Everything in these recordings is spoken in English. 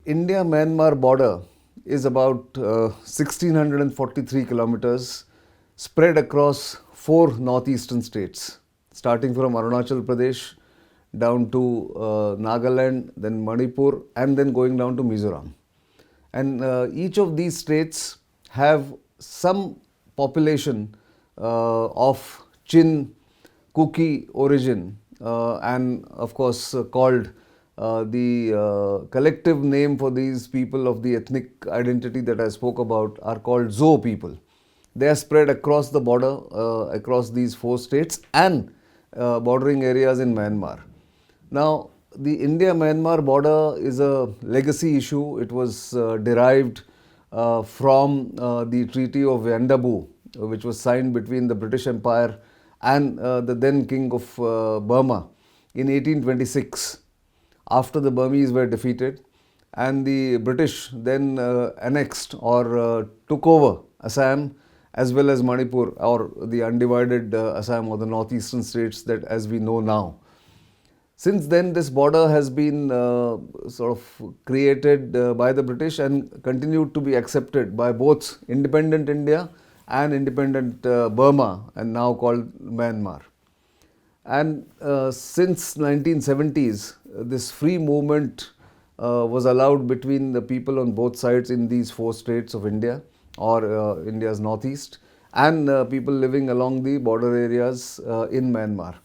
India-Myanmar border is about 1643 kilometers spread across four northeastern states, starting from Arunachal Pradesh down to Nagaland, then Manipur, and then going down to Mizoram. And each of these states have some population of Chin, Kuki origin, and of course called the collective name for these people of the ethnic identity that I spoke about are called Zo people. They are spread across the border, across these four states and bordering areas in Myanmar. Now, the India-Myanmar border is a legacy issue. It was derived from the Treaty of Yandabu, which was signed between the British Empire and the then King of Burma in 1826, after the Burmese were defeated, and the British then annexed or took over Assam as well as Manipur, or the undivided Assam, or the northeastern states that as we know now. Since then, this border has been sort of created by the British and continued to be accepted by both independent India and independent Burma, and now called Myanmar. And since 1970s, this free movement was allowed between the people on both sides in these four states of India, or India's northeast, and people living along the border areas in Myanmar.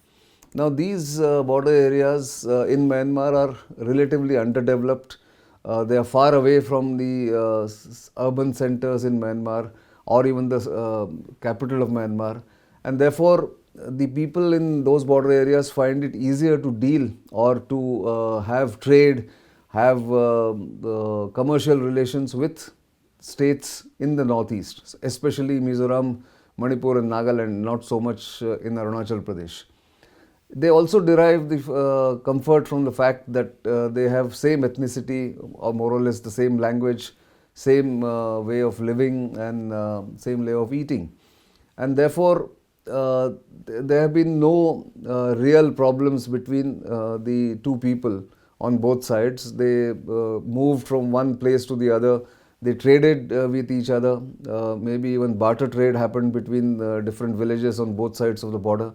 Now, these border areas in Myanmar are relatively underdeveloped. They are far away from the urban centers in Myanmar, or even the capital of Myanmar, and therefore the people in those border areas find it easier to deal or to have trade, have commercial relations with states in the northeast, especially Mizoram, Manipur and Nagaland, not so much in Arunachal Pradesh. They also derive the comfort from the fact that they have same ethnicity, or more or less the same language, same way of living, and same way of eating. And therefore, there have been no real problems between the two people on both sides. They moved from one place to the other. They traded with each other. Maybe even barter trade happened between different villages on both sides of the border.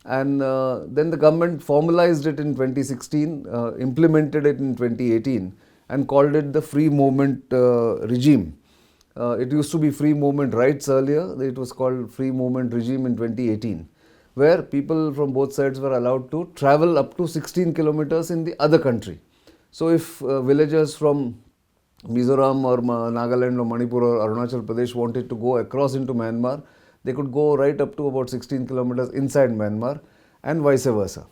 And then the government formalized it in 2016, implemented it in 2018, and called it the free movement regime. It used to be free movement rights earlier. It was called free movement regime in 2018, where people from both sides were allowed to travel up to 16 kilometers in the other country. So if villagers from Mizoram or Nagaland or Manipur or Arunachal Pradesh wanted to go across into Myanmar, they could go right up to about 16 kilometers inside Myanmar, and vice versa.